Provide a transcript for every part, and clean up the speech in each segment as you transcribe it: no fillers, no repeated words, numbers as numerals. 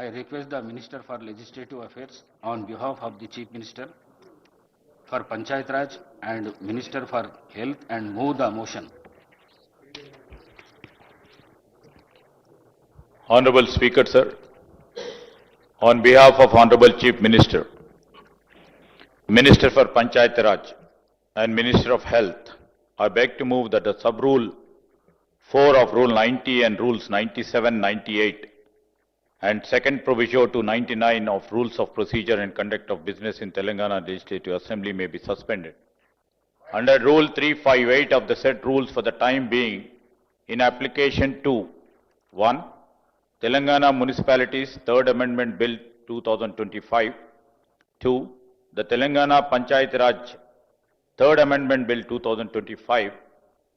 I request the Minister for Legislative Affairs on behalf of the Chief Minister for Panchayat Raj and Minister for Health and move the motion. Honorable Speaker, sir, on behalf of Honorable Chief Minister, Minister for Panchayat Raj and Minister of Health, I beg to move that the sub-rule 4 of Rule 90 and Rules 97, 98 and second proviso to 99 of Rules of Procedure and Conduct of Business in Telangana Legislative Assembly may be suspended. Under Rule 358 of the said rules for the time being, in application to 1. Telangana Municipalities Third Amendment Bill 2025, 2. The Telangana Panchayat Raj Third Amendment Bill 2025,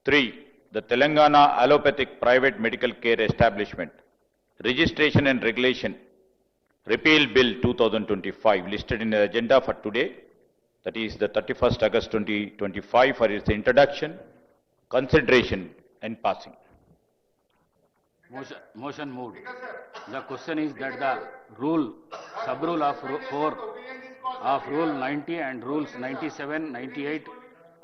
3. The Telangana Allopathic Private Medical Care Establishment Registration and Regulation Repeal Bill 2025 listed in the agenda for today, that is the 31st August 2025, for its introduction, consideration and passing. Motion moved. The question is that the sub-rule of 4 of Rule 90 and Rules 97, 98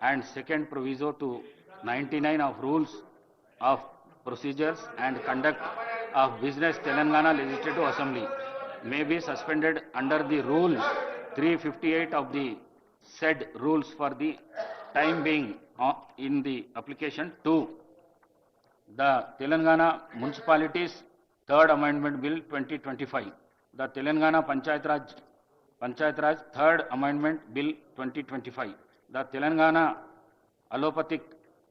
and second proviso to 99 of Rules of Procedures and Conduct of Business Telangana Legislative Assembly may be suspended under the Rule 358 of the said rules for the time being in the application to the Telangana Municipalities Third Amendment Bill 2025, the Telangana Panchayat Raj Third Amendment Bill 2025, the Telangana Allopathic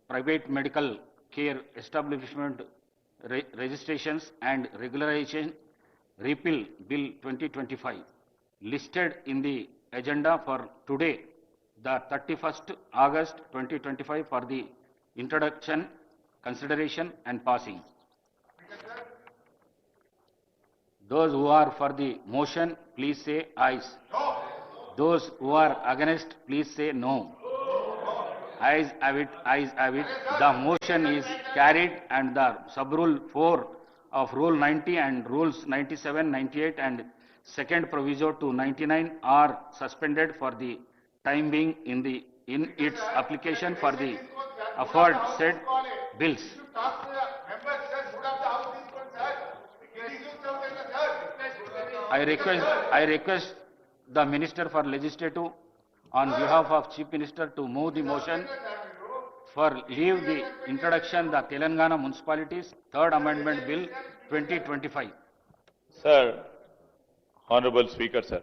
Private Medical Care Establishment Registrations and Regularization Repeal Bill 2025, listed in the agenda for today, the 31st August 2025, for the introduction, consideration and passing. Those who are for the motion, please say ayes. No. Those who are against, please say no. Ayes have it, ayes have it. The motion is carried and the sub-rule 4 of Rule 90 and Rules 97, 98 and second proviso to 99 are suspended for the time being in its application for the aforesaid bills. I request the Minister for Legislative on behalf of Chief Minister to move the motion for leave the introduction the Telangana Municipalities Third Amendment Bill 2025. Sir, Honorable Speaker, sir.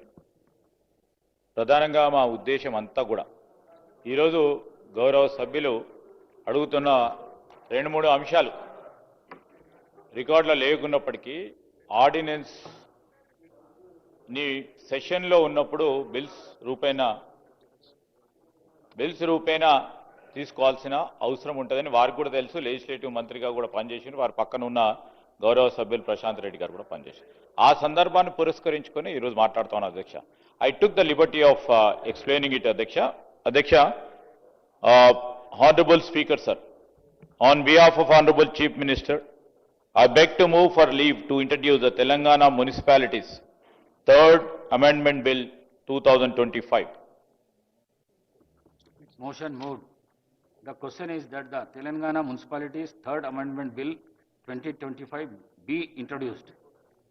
ప్రధానంగా మా ఉద్దేశం అంతా కూడా ఈరోజు గౌరవ సభ్యులు అడుగుతున్న 2-3 అంశాలు రికార్డులో లేకున్నప్పటికీ ఆర్డినెన్స్ ని సెషన్లో ఉన్నప్పుడు బిల్స్ రూపేణా తీసుకోవాల్సిన అవసరం ఉంటుందని వారికి కూడా తెలుసు. లెజిస్లేటివ్ మంత్రిగా కూడా పనిచేసి వారి పక్కన ఉన్న గౌరవ సభ్యులు ప్రశాంత్ రెడ్డి గారు కూడా పనిచేశారు. ఆ సందర్భాన్ని పురస్కరించుకొని ఈరోజు మాట్లాడుతున్నాను అధ్యక్ష. I took the liberty of explaining it, Adhyaksha. Honorable Speaker, sir, on behalf of Honorable Chief Minister, I beg to move for leave to introduce the Telangana Municipalities Third Amendment Bill 2025. Motion moved. The question is that the Telangana Municipalities Third Amendment Bill 2025 be introduced.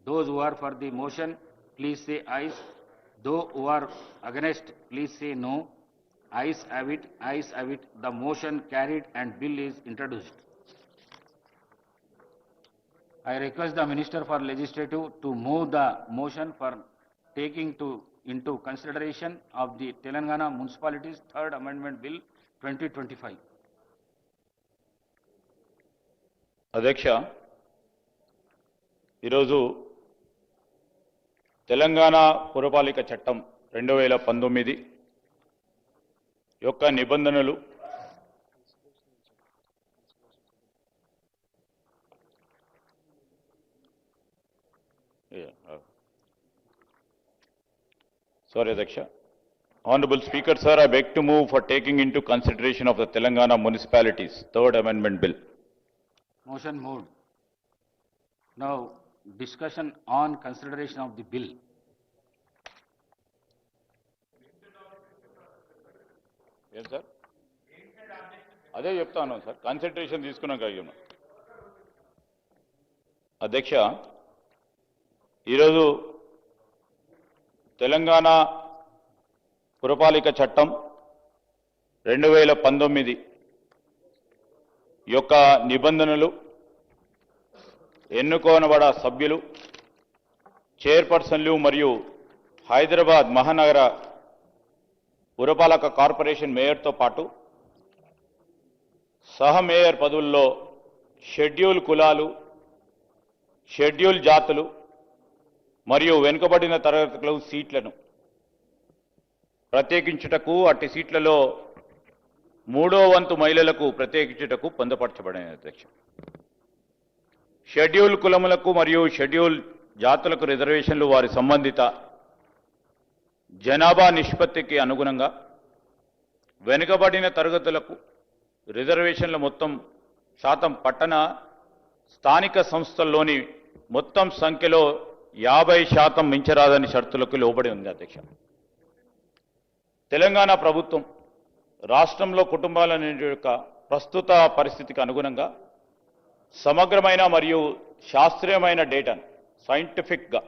Those who are for the motion, please say ayes. Those who are against, please say no. Ayes have it, ayes have it. The motion carried and bill is introduced. I request the Minister for Legislative to move the motion for taking into consideration of the Telangana Municipalities Third Amendment Bill 2025. అధ్యక్ష, ఈరోజు తెలంగాణ పురపాలిక చట్టం 2019 యొక్క నిబంధనలు Adhyaksha. Honorable Speaker, sir, I beg to move for taking into consideration of the Telangana Municipalities Third Amendment Bill. Motion moved. Now, discussion on consideration of the bill. ఏం sir అదే చెప్తాను sir consultation తీసుకున్నాక అయ్యాను అధ్యక్ష ఈరోజు తెలంగాణ పురపాలిక చట్టం 2019 యొక్క నిబంధనలు ఎన్నుకోనబడ సభ్యులు చైర్పర్సన్లు మరియు హైదరాబాద్ మహానగర పురపాలక కార్పొరేషన్ మేయర్తో పాటు సహ మేయర్ పదవుల్లో షెడ్యూల్ కులాలు షెడ్యూల్ జాతులు మరియు వెనుకబడిన తరగతుల సీట్లను ప్రత్యేకించుటకు అట్టి సీట్లలో 3వ వంతు మహిళలకు ప్రత్యేకించుటకు పొందుపరచబడిన అధ్యక్ష షెడ్యూల్ కులములకు మరియు షెడ్యూల్ జాతులకు రిజర్వేషన్లు వారి సంబంధిత జనాభా నిష్పత్తికి అనుగుణంగా వెనుకబడిన తరగతులకు రిజర్వేషన్ల మొత్తం శాతం పట్టణ స్థానిక సంస్థల్లోని మొత్తం సంఖ్యలో 50% మించరాదని షరతులకు లోబడి ఉంది అధ్యక్ష తెలంగాణ ప్రభుత్వం రాష్ట్రంలో కుటుంబాల యొక్క ప్రస్తుత పరిస్థితికి అనుగుణంగా సమగ్రమైన మరియు శాస్త్రీయమైన డేటాను సైంటిఫిక్గా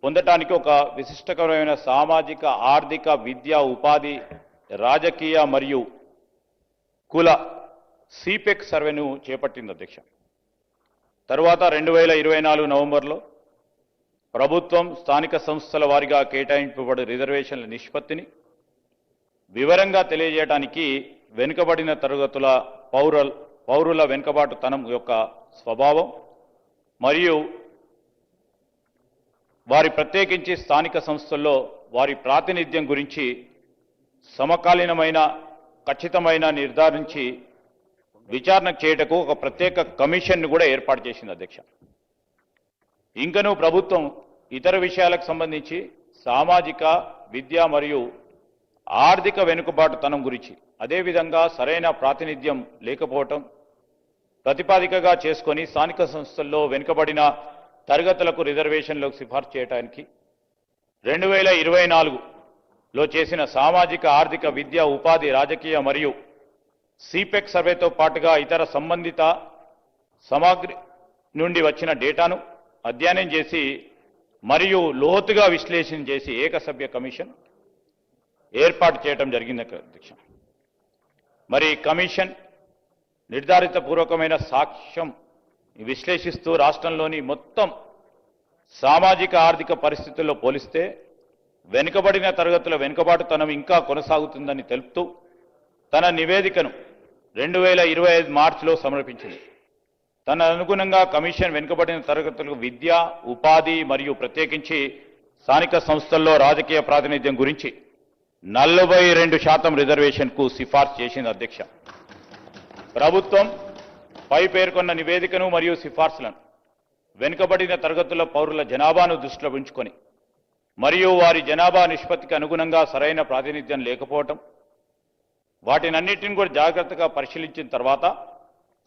పొందటానికి ఒక విశిష్టకరమైన సామాజిక ఆర్థిక విద్యా ఉపాధి రాజకీయ మరియు కుల సిపెక్ సర్వేను చేపట్టింది అధ్యక్ష తర్వాత 2024 నవంబర్లో ప్రభుత్వం స్థానిక సంస్థల వారీగా కేటాయింపబడే రిజర్వేషన్ల నిష్పత్తిని వివరంగా తెలియజేయడానికి వెనుకబడిన తరగతుల పౌరుల వెనుకబాటుతనం యొక్క స్వభావం మరియు వారి ప్రత్యేకించి స్థానిక సంస్థల్లో వారి ప్రాతినిధ్యం గురించి సమకాలీనమైన ఖచ్చితమైన నిర్ధారించి విచారణ చేయటకు ఒక ప్రత్యేక కమిషన్ను కూడా ఏర్పాటు చేసింది అధ్యక్ష ఇంకనూ ప్రభుత్వం ఇతర విషయాలకు సంబంధించి సామాజిక విద్య మరియు ఆర్థిక వెనుకబాటుతనం గురించి అదేవిధంగా సరైన ప్రాతినిధ్యం లేకపోవటం ప్రతిపాదికగా చేసుకొని స్థానిక సంస్థల్లో వెనుకబడిన తరగతులకు రిజర్వేషన్లకు సిఫార్సు చేయడానికి 2024లో చేసిన సామాజిక ఆర్థిక విద్య ఉపాధి రాజకీయ మరియు సిపెక్ సర్వేతో పాటుగా ఇతర సంబంధిత సామగ్రి నుండి వచ్చిన డేటాను అధ్యయనం చేసి మరియు లోతుగా విశ్లేషణ చేసి ఏకసభ్య కమిషన్ ఏర్పాటు చేయడం జరిగింది అధ్యక్ష మరి కమిషన్ నిర్ధారిత పూర్వకమైన సాక్ష్యం విశ్లేషిస్తూ రాష్ట్రంలోని మొత్తం సామాజిక ఆర్థిక పరిస్థితుల్లో పోలిస్తే వెనుకబడిన తరగతుల వెనుకబాటుతనం ఇంకా కొనసాగుతుందని తెలుపుతూ తన నివేదికను 2025 మార్చిలో సమర్పించింది తన అనుగుణంగా కమిషన్ వెనుకబడిన తరగతులకు విద్య ఉపాధి మరియు ప్రత్యేకించి స్థానిక సంస్థల్లో రాజకీయ ప్రాతినిధ్యం గురించి 42% రిజర్వేషన్కు సిఫార్సు చేసింది అధ్యక్ష ప్రభుత్వం పై పేర్కొన్న నివేదికను మరియు సిఫార్సులను వెనుకబడిన తరగతుల పౌరుల జనాభాను దృష్టిలో ఉంచుకొని మరియు వారి జనాభా నిష్పత్తికి అనుగుణంగా సరైన ప్రాతినిధ్యం లేకపోవటం వాటినన్నిటిని కూడా జాగ్రత్తగా పరిశీలించిన తర్వాత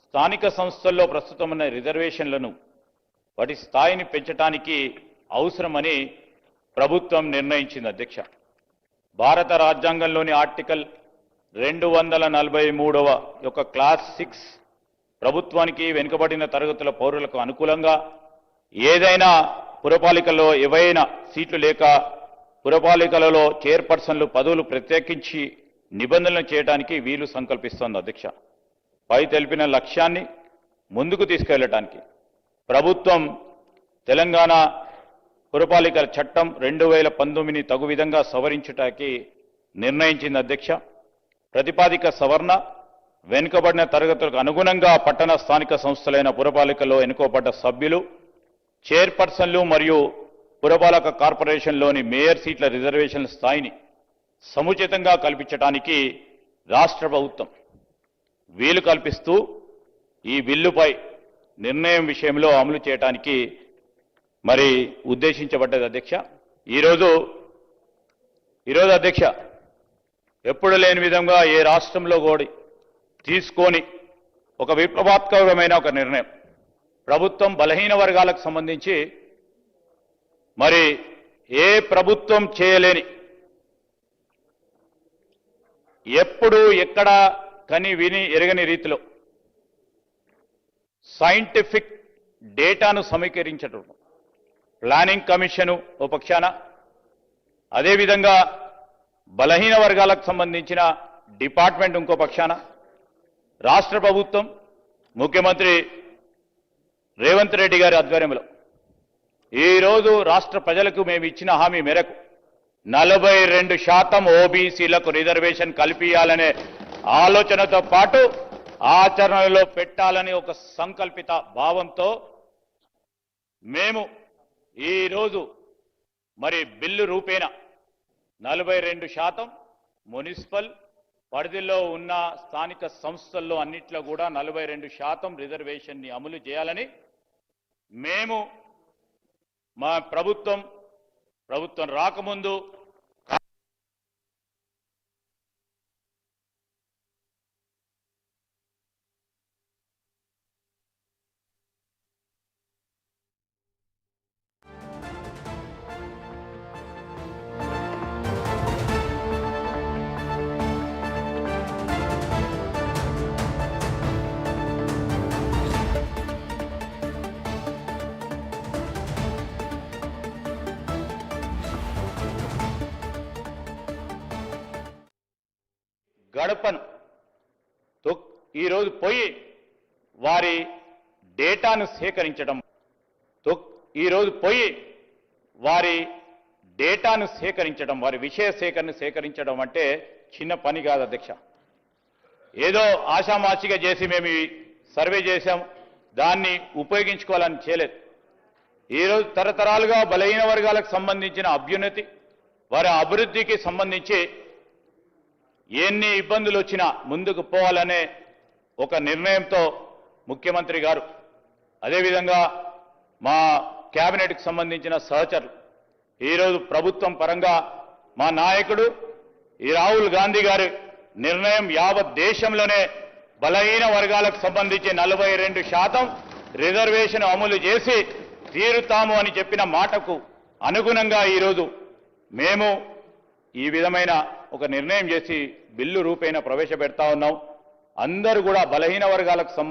స్థానిక సంస్థల్లో ప్రస్తుతం ఉన్న రిజర్వేషన్లను వాటి స్థాయిని పెంచడానికి అవసరమని ప్రభుత్వం నిర్ణయించింది అధ్యక్ష భారత రాజ్యాంగంలోని ఆర్టికల్ 243వ యొక్క క్లాస్ 6 ప్రభుత్వానికి వెనుకబడిన తరగతుల పౌరులకు అనుకూలంగా ఏదైనా పురపాలికలో ఏవైనా సీట్లు లేక పురపాలికలలో చైర్పర్సన్లు పదవులు ప్రత్యేకించి నిబంధనలు చేయడానికి వీలు సంకల్పిస్తోంది అధ్యక్ష పై తెలిపిన లక్ష్యాన్ని ముందుకు తీసుకెళ్లడానికి ప్రభుత్వం తెలంగాణ పురపాలికల చట్టం 2019ని తగు విధంగా సవరించడానికి నిర్ణయించింది అధ్యక్ష ప్రతిపాదిక సవరణ వెనుకబడిన తరగతులకు అనుగుణంగా పట్టణ స్థానిక సంస్థలైన పురపాలికలో ఎన్నుకోబడ్డ సభ్యులు చైర్పర్సన్లు మరియు పురపాలక కార్పొరేషన్లోని మేయర్ సీట్ల రిజర్వేషన్ల స్థాయిని సముచితంగా కల్పించడానికి రాష్ట్ర ప్రభుత్వం వీలు కల్పిస్తూ ఈ బిల్లుపై నిర్ణయం విషయంలో అమలు చేయడానికి మరి ఉద్దేశించబడ్డది అధ్యక్ష ఈరోజు అధ్యక్ష ఎప్పుడు లేని విధంగా ఏ రాష్ట్రంలో కూడా తీసుకొని ఒక విప్లవాత్మకమైన ఒక నిర్ణయం ప్రభుత్వం బలహీన వర్గాలకు సంబంధించి మరి ఏ ప్రభుత్వం చేయలేని, ఎప్పుడు ఎక్కడ కని విని ఎరగని రీతిలో సైంటిఫిక్ డేటాను సమీకరించడం, ప్లానింగ్ కమిషను ఓ పక్షాన, అదేవిధంగా బలహీన వర్గాలకు సంబంధించిన డిపార్ట్మెంట్ ఇంకో పక్షాన, రాష్ట్ర ప్రభుత్వం ముఖ్యమంత్రి రేవంత్ రెడ్డి గారి ఆధ్వర్యంలో ఈరోజు రాష్ట్ర ప్రజలకు మేము ఇచ్చిన హామీ మేరకు 42% ఓబీసీలకు రిజర్వేషన్ కల్పించాలనే ఆలోచనతో పాటు ఆచరణలో పెట్టాలని ఒక సంకల్పిత భావంతో మేము ఈరోజు మరి బిల్లు రూపేణ 42% మున్సిపల్ పరిధిలో ఉన్న స్థానిక సంస్థల్లో అన్నిట్లో కూడా 42% రిజర్వేషన్ని అమలు చేయాలని మేము మా ప్రభుత్వం రాకముందు గడపను ఈరోజు పోయి వారి డేటాను సేకరించడం, వారి విషయ సేకరించడం అంటే చిన్న పని కాదు అధ్యక్ష. ఏదో ఆషామాషిగా చేసి మేము ఈ సర్వే చేశాం, దాన్ని ఉపయోగించుకోవాలని చేయలేదు. ఈరోజు తరతరాలుగా బలహీన వర్గాలకు సంబంధించిన అభ్యున్నతి, వారి అభివృద్ధికి సంబంధించి ఎన్ని ఇబ్బందులు వచ్చినా ముందుకు పోవాలనే ఒక నిర్ణయంతో ముఖ్యమంత్రి గారు, అదేవిధంగా మా కేబినెట్కి సంబంధించిన సహచరులు, ఈరోజు ప్రభుత్వం పరంగా మా నాయకుడు ఈ రాహుల్ గాంధీ గారి నిర్ణయం యావత్ దేశంలోనే బలహీన వర్గాలకు సంబంధించి 42% రిజర్వేషన్ అమలు చేసి తీరుతాము అని చెప్పిన మాటకు అనుగుణంగా ఈరోజు మేము ఈ విధమైన ఒక నిర్ణయం చేసి బిల్లు రూపేణ ప్రవేశపెడతా ఉన్నాం. అందరూ కూడా బలహీన వర్గాలకు సంబంధించి